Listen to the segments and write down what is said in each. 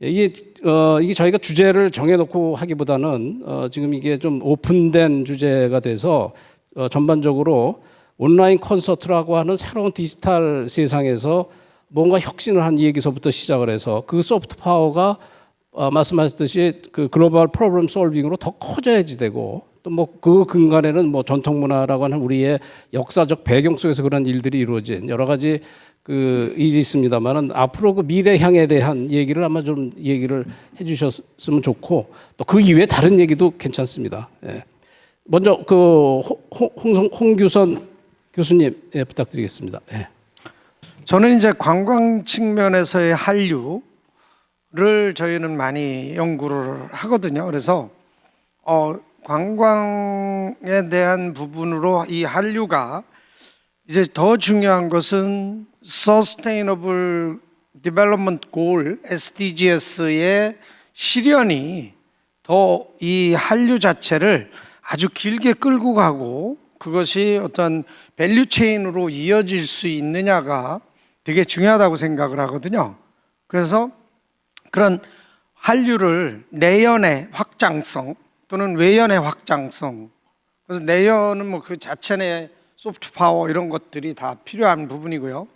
이게 저희가 주제를 정해놓고 하기보다는 지금 이게 좀 오픈된 주제가 돼서 전반적으로 온라인 콘서트라고 하는 새로운 디지털 세상에서 뭔가 혁신을 한 얘기서부터 시작을 해서 그 소프트 파워가 말씀하셨듯이 그 글로벌 프로블럼 솔빙으로 더 커져야지 되고 또 뭐 그 근간에는 뭐 전통 문화라고 하는 우리의 역사적 배경 속에서 그런 일들이 이루어진 여러 가지 그 일이 있습니다만은 앞으로 그 미래 향에 대한 얘기를 아마 좀 얘기를 해주셨으면 좋고 또 그 이외에 다른 얘기도 괜찮습니다. 예. 먼저 그 홍규선 교수님 부탁드리겠습니다. 예. 저는 이제 관광 측면에서의 한류를 저희는 많이 연구를 하거든요. 그래서 관광에 대한 부분으로 이 한류가 이제 더 중요한 것은 Sustainable Development Goal SDGs의 실현이 더 이 한류 자체를 아주 길게 끌고 가고 그것이 어떤 밸류 체인으로 이어질 수 있느냐가 되게 중요하다고 생각을 하거든요. 그래서 그런 한류를 내연의 확장성 또는 외연의 확장성, 그래서 내연은 뭐 그 자체 소프트 파워 이런 것들이 다 필요한 부분이고요.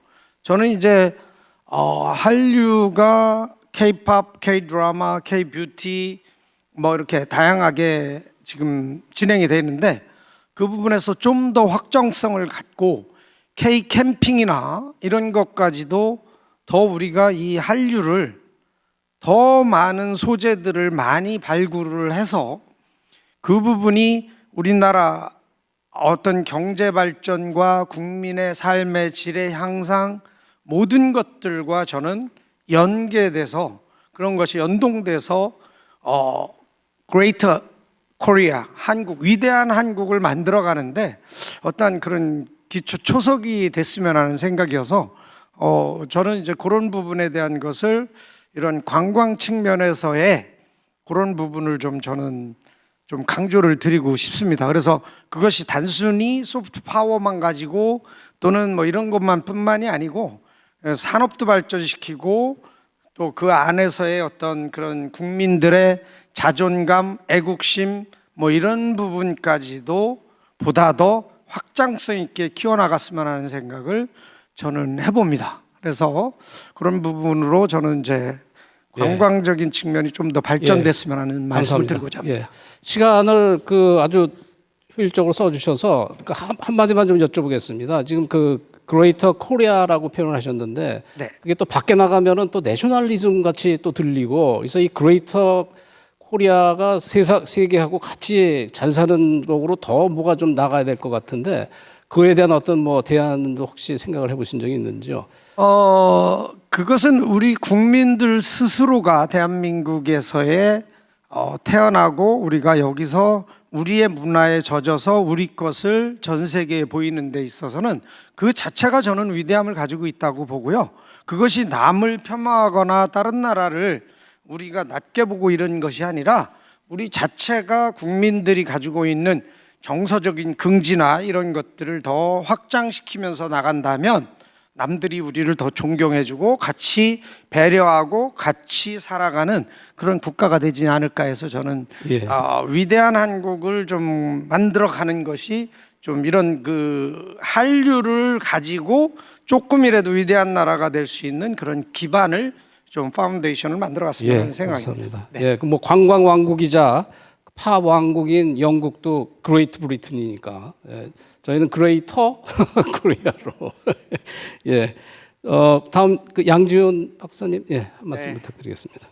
저는 이제 한류가 K-팝, K-드라마, K-뷰티 뭐 이렇게 다양하게 지금 진행이 되어 있는데 그 부분에서 좀 더 확정성을 갖고 K-캠핑이나 이런 것까지도 더 우리가 이 한류를 더 많은 소재들을 많이 발굴을 해서 그 부분이 우리나라 어떤 경제 발전과 국민의 삶의 질의 향상 모든 것들과 저는 연계돼서 그런 것이 연동돼서 Greater Korea, 한국, 위대한 한국을 만들어 가는데 어떤 그런 기초 초석이 됐으면 하는 생각이어서 저는 이제 그런 부분에 대한 것을 이런 관광 측면에서의 그런 부분을 저는 좀 강조를 드리고 싶습니다. 그래서 그것이 단순히 소프트 파워만 가지고 또는 뭐 이런 것만 뿐만이 아니고 산업도 발전시키고 또 그 안에서의 어떤 그런 국민들의 자존감, 애국심 뭐 이런 부분까지도 보다 더 확장성 있게 키워나갔으면 하는 생각을 저는 해봅니다. 그래서 그런 부분으로 저는 이제 관광적인 측면이 좀 더 발전됐으면 하는 말씀을 드리고자 합니다. 시간을 그 아주 효율적으로 써주셔서 그 한마디만 좀 여쭤보겠습니다. 지금 그 그레이터 코리아라고 표현을 하셨는데 네. 그게 또 밖에 나가면은 또 내셔널리즘 같이 또 들리고 그래서 이 그레이터 코리아가 세계하고 같이 잘 사는 쪽으로 더 뭐가 좀 나가야 될 것 같은데 그에 대한 어떤 뭐 대안도 혹시 생각을 해보신 적이 있는지요? 그것은 우리 국민들 스스로가 대한민국에서의 태어나고 우리가 여기서 우리의 문화에 젖어서 우리 것을 전 세계에 보이는 데 있어서는 그 자체가 저는 위대함을 가지고 있다고 보고요. 그것이 남을 폄하하거나 다른 나라를 우리가 낮게 보고 이런 것이 아니라 우리 자체가 국민들이 가지고 있는 정서적인 긍지나 이런 것들을 더 확장시키면서 나간다면 남들이 우리를 더 존경해주고 같이 배려하고 같이 살아가는 그런 국가가 되지 않을까 해서 저는 위대한 한국을 좀 만들어가는 것이 좀 이런 그 한류를 가지고 조금이라도 위대한 나라가 될 수 있는 그런 기반을 좀 파운데이션을 만들어갔으면 하는 생각입니다. 감사합니다. 네. 그 뭐 관광 왕국이자 팝 왕국인 영국도 그레이트 브리튼이니까 저희는 그레이터 코리아로 다음 그 양지훈 박사님 한 말씀 부탁드리겠습니다.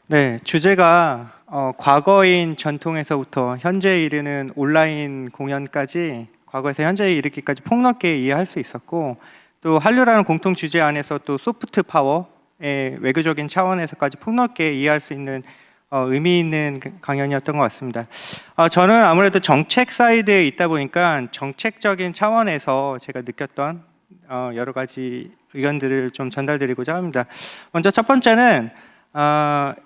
네, 주제가 과거인 전통에서부터 현재에 이르는 온라인 공연까지 과거에서 현재에 이르기까지 폭넓게 이해할 수 있었고 또 한류라는 공통 주제 안에서 또 소프트 파워의 외교적인 차원에서까지 폭넓게 이해할 수 있는 의미 있는 강연이었던 것 같습니다. 저는 아무래도 정책 사이드에 있다 보니까 정책적인 차원에서 제가 느꼈던 여러 가지 의견들을 좀 전달드리고자 합니다. 먼저 첫 번째는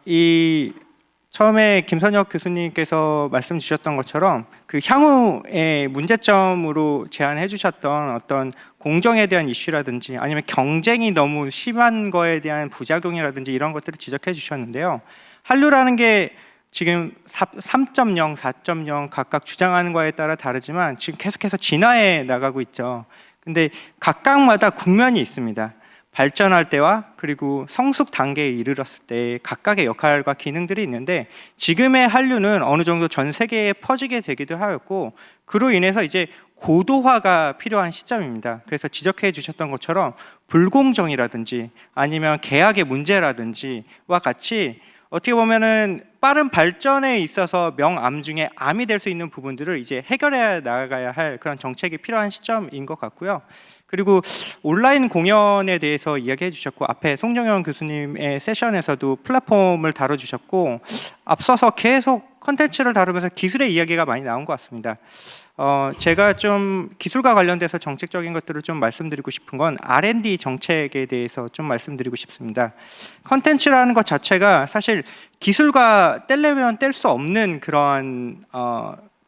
이 처음에 김선혁 교수님께서 말씀 주셨던 것처럼 그 향후의 문제점으로 제안해 주셨던 어떤 공정에 대한 이슈라든지 아니면 경쟁이 너무 심한 거에 대한 부작용이라든지 이런 것들을 지적해 주셨는데요. 한류라는 게 지금 3.0, 4.0 각각 주장하는 거에 따라 다르지만 지금 계속해서 진화해 나가고 있죠. 근데 각각마다 국면이 있습니다. 발전할 때와 그리고 성숙 단계에 이르렀을 때 각각의 역할과 기능들이 있는데 지금의 한류는 어느 정도 전 세계에 퍼지게 되기도 하였고 그로 인해서 이제 고도화가 필요한 시점입니다. 그래서 지적해 주셨던 것처럼 불공정이라든지 아니면 계약의 문제라든지와 같이 어떻게 보면은 빠른 발전에 있어서 명암 중에 암이 될 수 있는 부분들을 이제 해결해 나가야 할 그런 정책이 필요한 시점인 것 같고요. 그리고 온라인 공연에 대해서 이야기해 주셨고 앞에 송정현 교수님의 세션에서도 플랫폼을 다뤄주셨고 앞서서 계속 컨텐츠를 다루면서 기술의 이야기가 많이 나온 것 같습니다. 제가 좀 기술과 관련돼서 정책적인 것들을 좀 말씀드리고 싶은 건 R&D 정책에 대해서 좀 말씀드리고 싶습니다. 컨텐츠라는 것 자체가 사실 기술과 뗄래면 뗄 수 없는 그런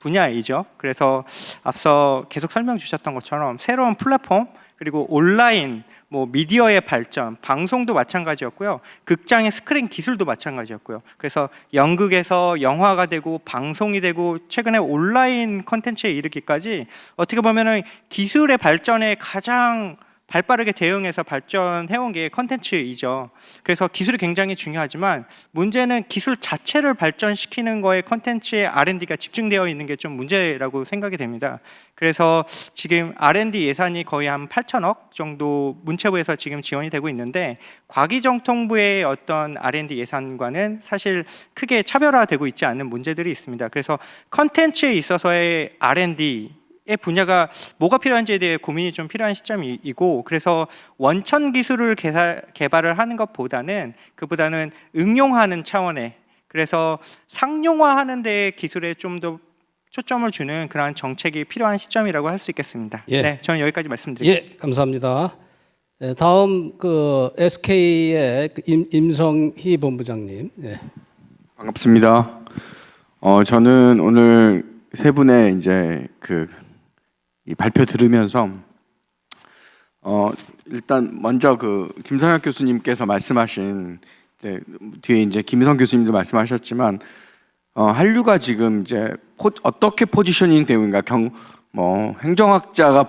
분야이죠. 그래서 앞서 계속 설명 주셨던 것처럼 새로운 플랫폼 그리고 온라인 미디어의 발전, 방송도 마찬가지였고요. 극장의 스크린 기술도 마찬가지였고요. 그래서 연극에서 영화가 되고 방송이 되고 최근에 온라인 컨텐츠에 이르기까지 어떻게 보면은 기술의 발전에 가장 발빠르게 대응해서 발전해온 게 컨텐츠이죠. 그래서 기술이 굉장히 중요하지만 문제는 기술 자체를 발전시키는 거에 컨텐츠의 R&D가 집중되어 있는 게 좀 문제라고 생각이 됩니다. 그래서 지금 R&D 예산이 거의 한 8천억 정도 문체부에서 지금 지원이 되고 있는데 과기정통부의 어떤 R&D 예산과는 사실 크게 차별화되고 있지 않는 문제들이 있습니다. 그래서 컨텐츠에 있어서의 R&D 의 분야가 뭐가 필요한지에 대해 고민이 좀 필요한 시점이고 그래서 원천 기술을 개발을 하는 것보다는 그보다는 응용하는 차원의 그래서 상용화하는 데 기술에 좀 더 초점을 주는 그러한 정책이 필요한 시점이라고 할 수 있겠습니다. 예. 네, 저는 여기까지 말씀드리겠습니다. 예, 감사합니다. 다음 그 SK의 임성희 본부장님. 예. 반갑습니다. 저는 오늘 세 분의 이제 이 발표 들으면서 일단 먼저 김선혁 교수님께서 말씀하신 뒤에 이제 김희성 교수님도 말씀하셨지만 한류가 지금 이제 어떻게 포지셔닝 되고 있는가 행정학자가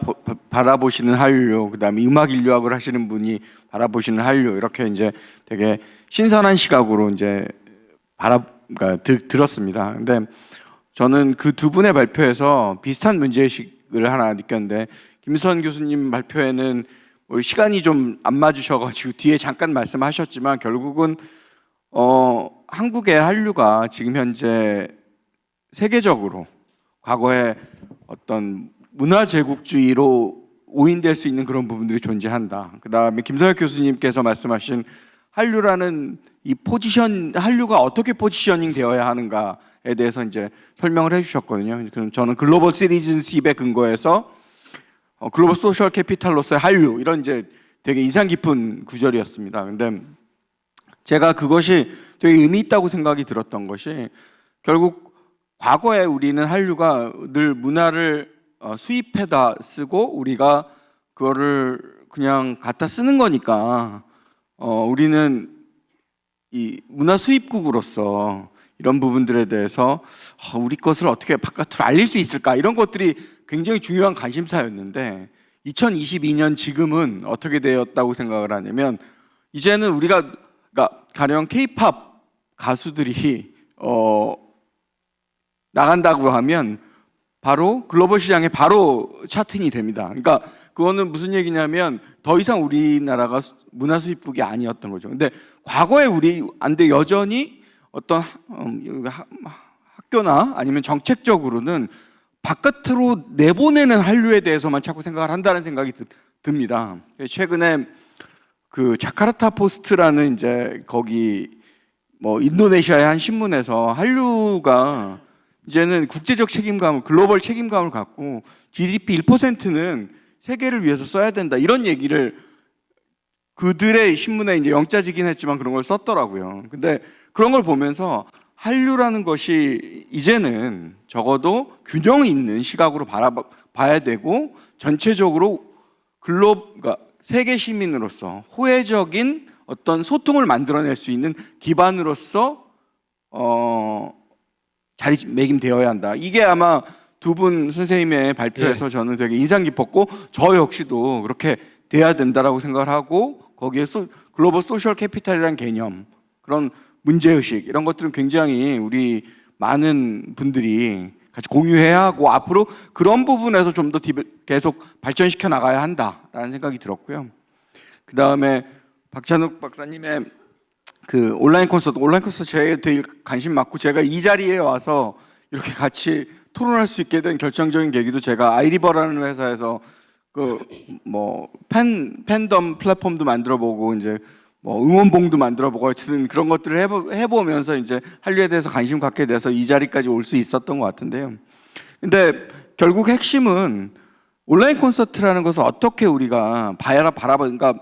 바라보시는 한류, 그다음에 음악 인류학을 하시는 분이 바라보시는 한류 이렇게 이제 되게 신선한 시각으로 이제 그러니까 들었습니다. 근데 저는 그 두 분의 발표에서 비슷한 문제의식을 하나 느꼈는데 김선 교수님 발표에는 시간이 좀 안 맞으셔가지고 뒤에 잠깐 말씀하셨지만 결국은 한국의 한류가 지금 현재 세계적으로 과거에 어떤 문화 제국주의로 오인될 수 있는 그런 부분들이 존재한다. 그 다음에 김선혁 교수님께서 말씀하신 한류라는 이 한류가 어떻게 포지셔닝 되어야 하는가에 대해서 이제 설명을 해주셨거든요. 저는 글로벌 시리즌십에 근거해서 글로벌 소셜 캐피탈로서의 한류 이런 이제 되게 인상 깊은 구절이었습니다. 근데 제가 그것이 되게 의미 있다고 생각이 들었던 것이 결국 과거에 우리는 한류가 늘 문화를 수입해다 쓰고 우리가 그거를 그냥 갖다 쓰는 거니까 우리는 이 문화 수입국으로서 이런 부분들에 대해서 우리 것을 어떻게 바깥으로 알릴 수 있을까 이런 것들이 굉장히 중요한 관심사였는데 2022년 지금은 어떻게 되었다고 생각을 하냐면 이제는 우리가 그러니까 가령 K-팝 가수들이 나간다고 하면 바로 글로벌 시장에 바로 차트인이 됩니다. 그러니까 그거는 무슨 얘기냐면 더 이상 우리나라가 문화 수입국이 아니었던 거죠. 근데 과거에 안데 여전히 어떤 학교나 아니면 정책적으로는 바깥으로 내보내는 한류에 대해서만 자꾸 생각을 한다는 생각이 듭니다. 최근에 그 자카르타 포스트라는 이제 거기 인도네시아의 한 신문에서 한류가 이제는 국제적 책임감을 글로벌 책임감을 갖고 GDP 1%는 세계를 위해서 써야 된다 이런 얘기를 그들의 신문에 이제 영자지긴 했지만 그런 걸 썼더라고요. 근데 그런 걸 보면서 한류라는 것이 이제는 적어도 균형 있는 시각으로 바라봐야 되고 전체적으로 그러니까 세계 시민으로서 호혜적인 어떤 소통을 만들어낼 수 있는 기반으로서 자리매김되어야 한다. 이게 아마 두 분 선생님의 발표에서 저는 되게 인상 깊었고 저 역시도 그렇게 돼야 된다라고 생각을 하고 거기에 글로벌 소셜 캐피탈이라는 개념 그런 문제의식 이런 것들은 굉장히 우리 많은 분들이 같이 공유해야 하고 앞으로 그런 부분에서 좀 더 계속 발전시켜 나가야 한다라는 생각이 들었고요. 그 다음에 박찬욱 박사님의 그 온라인 콘서트 제가 되게 관심 많고 제가 이 자리에 와서 이렇게 같이 토론할 수 있게 된 결정적인 계기도 제가 아이리버라는 회사에서 그 뭐 팬덤 플랫폼도 만들어보고 이제 뭐 응원봉도 만들어보고 어쨌든 그런 것들을 해보면서 이제 한류에 대해서 관심 갖게 돼서 이 자리까지 올 수 있었던 것 같은데요. 근데 결국 핵심은 온라인 콘서트라는 것을 어떻게 우리가 그러니까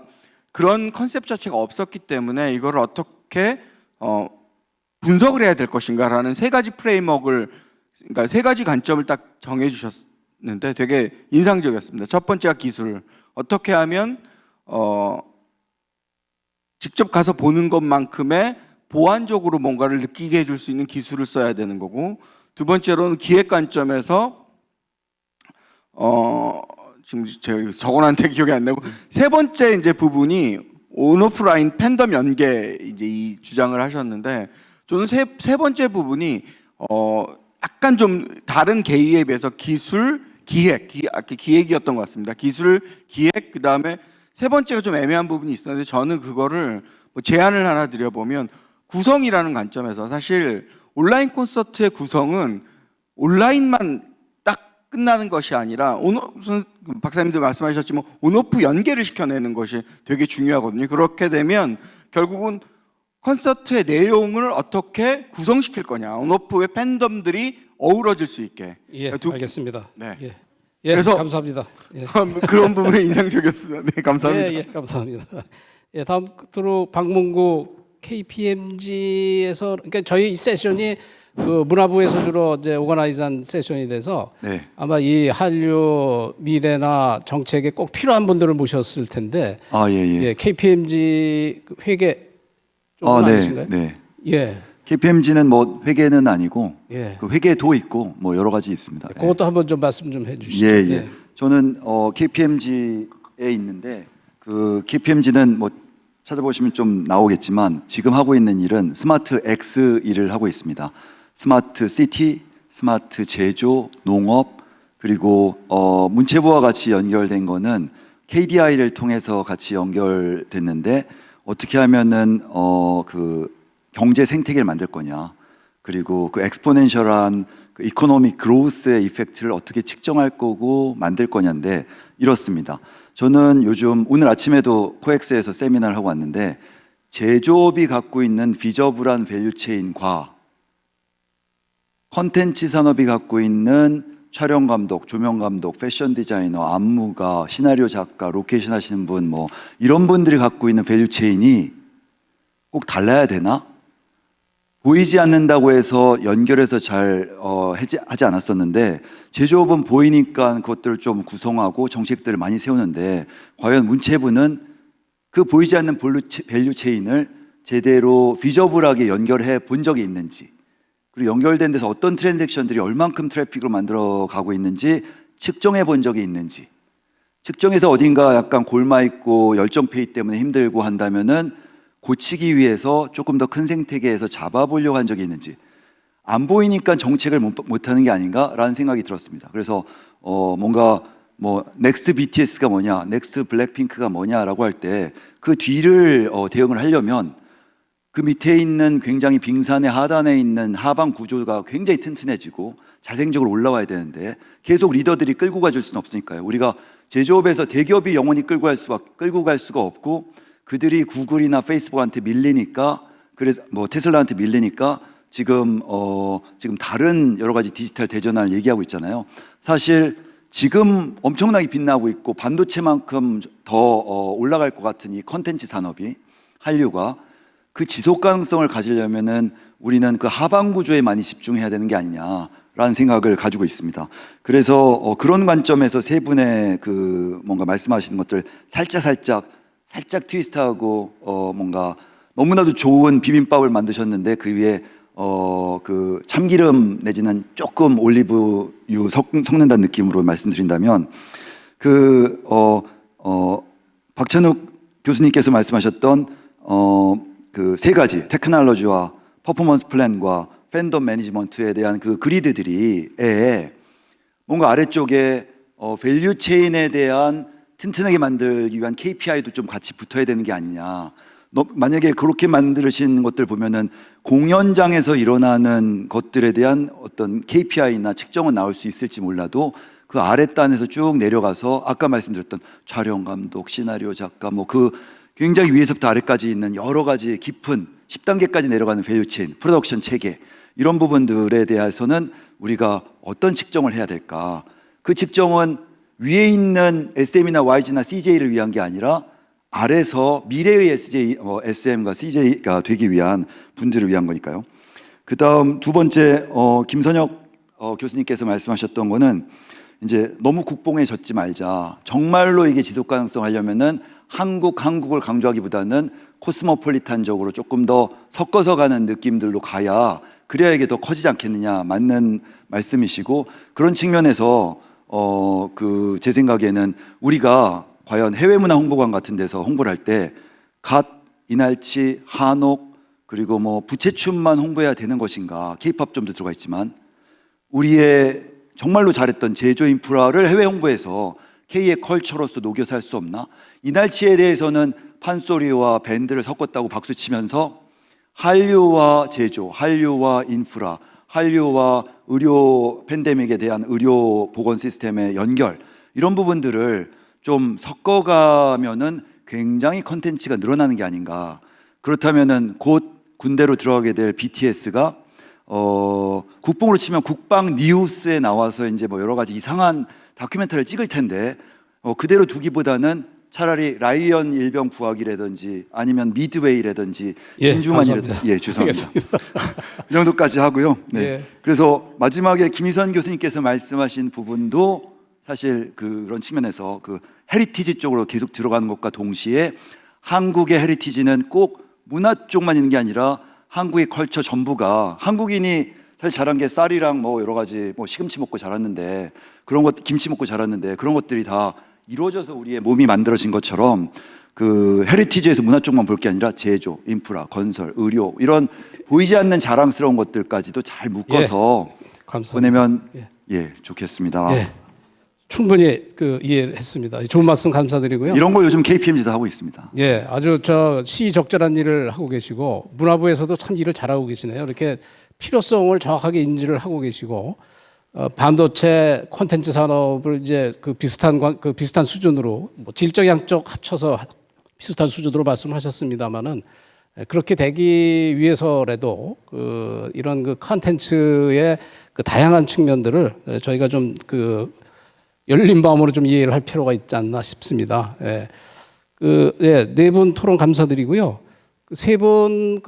그런 컨셉 자체가 없었기 때문에 이걸 어떻게 분석을 해야 될 것인가라는 세 가지 프레임워크를 그러니까 세 가지 관점을 딱 정해 주셨는데 되게 인상적이었습니다. 첫 번째가 기술. 어떻게 하면 직접 가서 보는 것만큼의 보완적으로 뭔가를 느끼게 해줄 수 있는 기술을 써야 되는 거고 두 번째로는 기획 관점에서 지금 제가 적어놨는데 기억이 안 나고 세 번째 이제 부분이 온오프라인 팬덤 연계 이제 이 주장을 하셨는데 저는 세 번째 부분이 약간 좀 다른 계기에 비해서 기술, 기획이었던 것 같습니다. 기술, 기획, 그 다음에 세 번째가 좀 애매한 부분이 있었는데 저는 그거를 뭐 제안을 하나 드려보면 구성이라는 관점에서 사실 온라인 콘서트의 구성은 온라인만 딱 끝나는 것이 아니라 박사님도 말씀하셨지만 온오프 연계를 시켜내는 것이 되게 중요하거든요. 그렇게 되면 결국은 콘서트의 내용을 어떻게 구성시킬 거냐, 온오프의 팬덤들이 어우러질 수 있게. 예, 알겠습니다. 네. 예, 그래서 감사합니다. 예. 그런 부분에 인상적이었습니다. 네, 감사합니다. 예, 감사합니다. 예, 다음 끝으로 박문구 KPMG에서 그러니까 저희 이 세션이 그 문화부에서 주로 이제 오거나이즈한 세션이 돼서 네. 아마 이 한류 미래나 정책에 꼭 필요한 분들을 모셨을 텐데 예, KPMG 회계 좀 아니신가요? 네. 예. KPMG는 뭐 회계는 아니고 예. 그 회계도 있고 뭐 여러 가지 있습니다. 그것도 한번 좀 말씀 좀 해주시죠. 예. 저는 KPMG에 있는데 그 KPMG는 뭐 찾아보시면 좀 나오겠지만 지금 하고 있는 일은 스마트 X 일을 하고 있습니다. 스마트 시티, 스마트 제조, 농업 그리고 문체부와 같이 연결된 거는 KDI를 통해서 같이 연결됐는데 어떻게 하면은 그 경제 생태계를 만들 거냐 그리고 그 엑스포넨셜한 그 이코노믹 그로스의 이펙트를 어떻게 측정할 거고 만들 거냐인데 이렇습니다. 저는 요즘 오늘 아침에도 코엑스에서 세미나를 하고 왔는데 제조업이 갖고 있는 비저블한 밸류체인과 컨텐츠 산업이 갖고 있는 촬영 감독, 조명 감독, 패션 디자이너, 안무가, 시나리오 작가, 로케이션 하시는 분 뭐 이런 분들이 갖고 있는 밸류체인이 꼭 달라야 되나? 보이지 않는다고 해서 연결해서 잘 하지 않았었는데 제조업은 보이니까 그것들을 좀 구성하고 정책들을 많이 세우는데 과연 문체부는 그 보이지 않는 밸류체인을 제대로 비저블하게 연결해 본 적이 있는지 그리고 연결된 데서 어떤 트랜잭션들이 얼만큼 트래픽으로 만들어 가고 있는지 측정해 본 적이 있는지 측정해서 어딘가 약간 골마 있고 열정 페이 때문에 힘들고 한다면은 고치기 위해서 조금 더 큰 생태계에서 잡아보려고 한 적이 있는지 안 보이니까 정책을 못하는 게 아닌가라는 생각이 들었습니다. 그래서 뭔가 뭐 넥스트 BTS가 뭐냐, 넥스트 블랙핑크가 뭐냐라고 할 때 그 뒤를 대응을 하려면 그 밑에 있는 굉장히 빙산의 하단에 있는 하방 구조가 굉장히 튼튼해지고 자생적으로 올라와야 되는데 계속 리더들이 끌고 가줄 수는 없으니까요. 우리가 제조업에서 대기업이 영원히 끌고 갈 수가 없고 그들이 구글이나 페이스북한테 밀리니까 그래서 뭐 테슬라한테 밀리니까 지금 다른 여러 가지 디지털 대전환을 얘기하고 있잖아요. 사실 지금 엄청나게 빛나고 있고 반도체만큼 더 올라갈 것 같은 이 컨텐츠 산업이 한류가 그 지속 가능성을 가지려면은 우리는 그 하방 구조에 많이 집중해야 되는 게 아니냐라는 생각을 가지고 있습니다. 그래서 그런 관점에서 세 분의 그 뭔가 말씀하시는 것들 살짝 트위스트하고 뭔가 너무나도 좋은 비빔밥을 만드셨는데 그 위에 그 참기름 내지는 조금 올리브유 섞는다는 느낌으로 말씀드린다면 박찬욱 교수님께서 말씀하셨던 그 세 가지 테크놀로지와 퍼포먼스 플랜과 팬덤 매니지먼트에 대한 그 그리드들이 뭔가 아래쪽에 밸류 체인에 대한 튼튼하게 만들기 위한 KPI도 좀 같이 붙어야 되는 게 아니냐. 만약에 그렇게 만드신 것들 보면은 공연장에서 일어나는 것들에 대한 어떤 KPI나 측정은 나올 수 있을지 몰라도 그 아랫단에서 쭉 내려가서 아까 말씀드렸던 촬영 감독, 시나리오 작가 뭐 그 굉장히 위에서부터 아래까지 있는 여러 가지 깊은 10단계까지 내려가는 밸류 체인, 프로덕션 체계 이런 부분들에 대해서는 우리가 어떤 측정을 해야 될까? 그 측정은 위에 있는 SM이나 YG나 CJ를 위한 게 아니라 아래서 미래의 SM과 CJ가 되기 위한 분들을 위한 거니까요. 그 다음 두 번째, 김선혁 교수님께서 말씀하셨던 거는 이제 너무 국뽕에 젖지 말자. 정말로 이게 지속 가능성 하려면은 한국을 강조하기보다는 코스모폴리탄적으로 조금 더 섞어서 가는 느낌들로 가야 그래야 이게 더 커지지 않겠느냐. 맞는 말씀이시고 그런 측면에서 제 생각에는 우리가 과연 해외문화 홍보관 같은 데서 홍보를 할 때 갓, 이날치, 한옥 그리고 뭐 부채춤만 홍보해야 되는 것인가. K-팝 좀도 들어가 있지만 우리의 정말로 잘했던 제조 인프라를 해외 홍보해서 K의 컬처로서 녹여서 할 수 없나? 이날치에 대해서는 판소리와 밴드를 섞었다고 박수치면서 한류와 제조, 한류와 인프라, 한류와 의료 팬데믹에 대한 의료 보건 시스템의 연결 이런 부분들을 좀 섞어가면은 굉장히 컨텐츠가 늘어나는 게 아닌가. 그렇다면은 곧 군대로 들어가게 될 BTS가 국뽕으로 치면 국방 뉴스에 나와서 이제 뭐 여러 가지 이상한 다큐멘터리를 찍을 텐데 그대로 두기보다는 차라리 라이언 일병 부하기라든지 아니면 미드웨이라든지 진주만이라든지 죄송합니다. 이 정도까지 하고요. 네. 예. 그래서 마지막에 김희선 교수님께서 말씀하신 부분도 사실 그런 측면에서 그 헤리티지 쪽으로 계속 들어가는 것과 동시에 한국의 헤리티지는 꼭 문화 쪽만 있는 게 아니라 한국의 컬처 전부가 한국인이 사실 잘한 게 쌀이랑 뭐 여러 가지 뭐 시금치 먹고 자랐는데 그런 것 김치 먹고 자랐는데 그런 것들이 다 이루어져서 우리의 몸이 만들어진 것처럼 그 헤리티지에서 문화 쪽만 볼 게 아니라 제조, 인프라, 건설, 의료 이런 보이지 않는 자랑스러운 것들까지도 잘 묶어서 보내면 좋겠습니다. 예. 충분히 이해했습니다. 좋은 말씀 감사드리고요. 이런 걸 요즘 KPMG도 하고 있습니다. 예, 아주 시적절한 일을 하고 계시고 문화부에서도 참 일을 잘하고 계시네요. 이렇게 필요성을 정확하게 인지를 하고 계시고 반도체 콘텐츠 산업을 이제 비슷한 수준으로 뭐 질적 양적 합쳐서 비슷한 수준으로 말씀하셨습니다만은 그렇게 되기 위해서라도 이런 콘텐츠의 다양한 측면들을 저희가 좀 열린 마음으로 좀 이해를 할 필요가 있지 않나 싶습니다. 예. 네 분 토론 감사드리고요. 세 분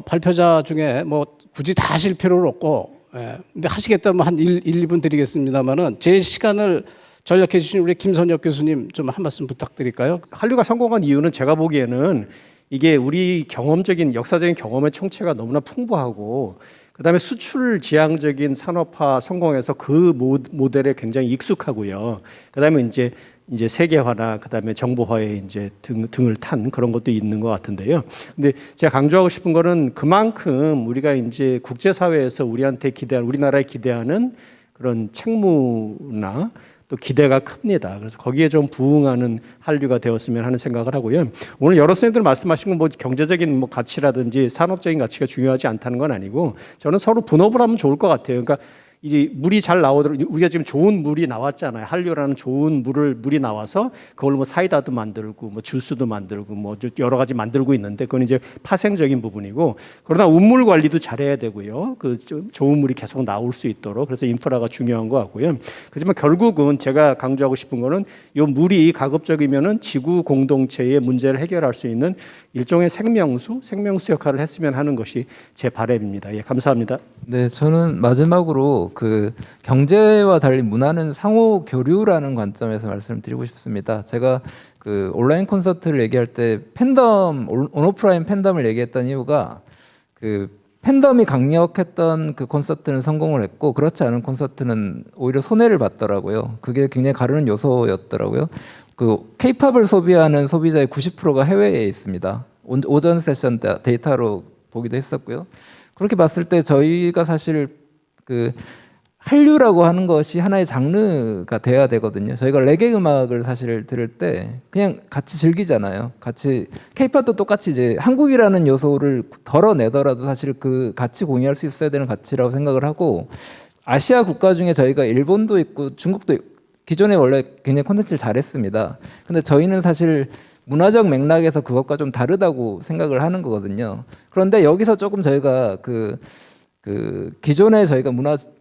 발표자 중에 뭐 굳이 다 하실 필요는 없고, 근데 하시겠다면 한 2분 드리겠습니다만은 제 시간을 전략해 주신 우리 김선혁 교수님 좀 한 말씀 부탁드릴까요? 한류가 성공한 이유는 제가 보기에는 이게 우리 경험적인 역사적인 경험의 총체가 너무나 풍부하고 그다음에 수출 지향적인 산업화 성공해서 그 모델에 굉장히 익숙하고요. 그다음에 이제 세계화나 그다음에 정보화에 이제 등을 탄 그런 것도 있는 것 같은데요. 근데 제가 강조하고 싶은 거는 그만큼 우리가 이제 국제 사회에서 우리나라에 기대하는 그런 책무나 또 기대가 큽니다. 그래서 거기에 좀 부응하는 한류가 되었으면 하는 생각을 하고요. 오늘 여러 선생님들 말씀하신 건 뭐 경제적인 가치라든지 산업적인 가치가 중요하지 않다는 건 아니고 저는 서로 분업을 하면 좋을 것 같아요. 그러니까 이제 물이 잘 나오도록 우리가 지금 좋은 물이 나왔잖아요. 한류라는 좋은 물이 나와서 그걸로 뭐 사이다도 만들고 뭐 주스도 만들고 뭐 여러 가지 만들고 있는데 그건 이제 파생적인 부분이고 그러나 운물 관리도 잘해야 되고요. 그 좋은 물이 계속 나올 수 있도록 그래서 인프라가 중요한 것 같고요. 그렇지만 결국은 제가 강조하고 싶은 거는 이 물이 가급적이면은 지구 공동체의 문제를 해결할 수 있는 일종의 생명수 역할을 했으면 하는 것이 제 바람입니다. 예, 감사합니다. 네, 저는 마지막으로 그 경제와 달리 문화는 상호 교류라는 관점에서 말씀드리고 싶습니다. 제가 그 온라인 콘서트를 얘기할 때 팬덤, 온오프라인 팬덤을 얘기했던 이유가 그 팬덤이 강력했던 그 콘서트는 성공을 했고 그렇지 않은 콘서트는 오히려 손해를 봤더라고요. 그게 굉장히 가르는 요소였더라고요. 그 K-팝을 소비하는 소비자의 90%가 해외에 있습니다. 오전 세션 데이터로 보기도 했었고요. 그렇게 봤을 때 저희가 사실 그 한류라고 하는 것이 하나의 장르가 돼야 되거든요. 저희가 레게 음악을 사실 들을 때 그냥 같이 즐기잖아요. 같이 K-팝도 똑같이 이제 한국이라는 요소를 덜어내더라도 사실 그 같이 공유할 수 있어야 되는 가치라고 생각을 하고 아시아 국가 중에 저희가 일본도 있고 중국도 있고 기존에 원래 굉장히 콘텐츠를 잘했습니다. 근데 저희는 사실 문화적 맥락에서 그것과 좀 다르다고 생각을 하는 거거든요. 그런데 여기서 조금 저희가 그 기존에 저희가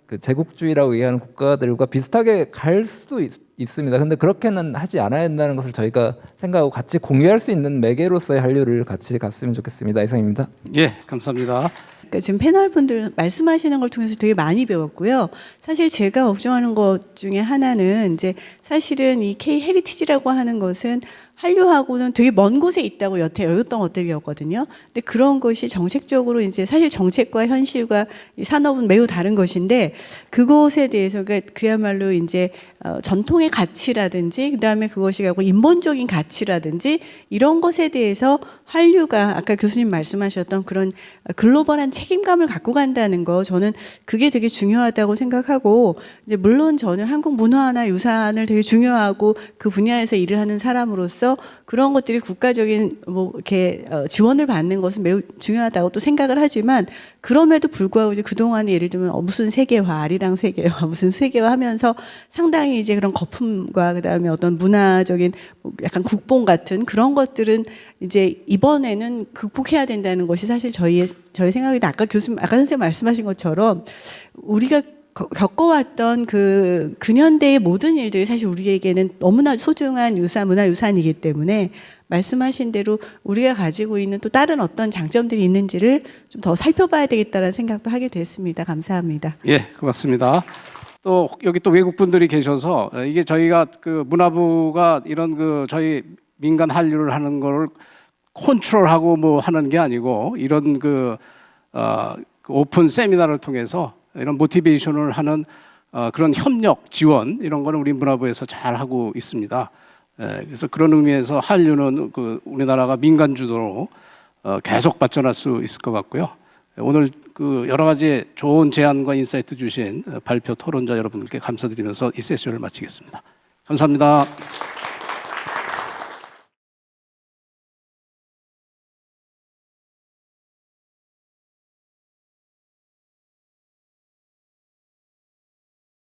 그 제국주의라고 얘기하는 국가들과 비슷하게 갈 수도 있습니다. 근데 그렇게는 하지 않아야 된다는 것을 저희가 생각하고 같이 공유할 수 있는 매개로서의 한류를 같이 갔으면 좋겠습니다. 이상입니다. 예, 감사합니다. 그러니까 지금 패널분들 말씀하시는 걸 통해서 되게 많이 배웠고요. 사실 제가 걱정하는 것 중에 하나는 이제 사실은 이 K 헤리티지라고 하는 것은 한류하고는 되게 먼 곳에 있다고 여태 여겼던 것들이었거든요. 근데 그런 것이 정책적으로 이제 사실 정책과 현실과 이 산업은 매우 다른 것인데 그것에 대해서 그야말로 이제 전통의 가치라든지 그다음에 그것이 갖고 인본적인 가치라든지 이런 것에 대해서 한류가 아까 교수님 말씀하셨던 그런 글로벌한 책임감을 갖고 간다는 거 저는 그게 되게 중요하다고 생각하고 이제 물론 저는 한국 문화나 유산을 되게 중요하고 그 분야에서 일을 하는 사람으로서 그런 것들이 국가적인 뭐 이렇게 지원을 받는 것은 매우 중요하다고 또 생각을 하지만 그럼에도 불구하고 이제 그동안에 예를 들면 무슨 세계화, 아리랑 세계화, 무슨 세계화 하면서 상당히 이제 그런 거품과 그다음에 어떤 문화적인 약간 국뽕 같은 그런 것들은 이제 이번에는 극복해야 된다는 것이 사실 저희 생각인데 아까 선생님 말씀하신 것처럼 우리가 겪어왔던 그 근현대의 모든 일들이 사실 우리에게는 너무나 소중한 문화유산이기 때문에 말씀하신 대로 우리가 가지고 있는 또 다른 어떤 장점들이 있는지를 좀 더 살펴봐야 되겠다는 생각도 하게 됐습니다. 감사합니다. 예, 고맙습니다. 또 여기 또 외국 분들이 계셔서 이게 저희가 그 문화부가 이런 그 저희 민간 한류를 하는 거를 컨트롤하고 뭐 하는 게 아니고 이런 그 오픈 세미나를 통해서 이런 모티베이션을 하는 그런 협력, 지원 이런 거는 우리 문화부에서 잘 하고 있습니다. 그래서 그런 의미에서 한류는 그 우리나라가 민간 주도로 계속 발전할 수 있을 것 같고요. 오늘 그 여러 가지 좋은 제안과 인사이트 주신 발표 토론자 여러분께 감사드리면서 이 세션을 마치겠습니다. 감사합니다.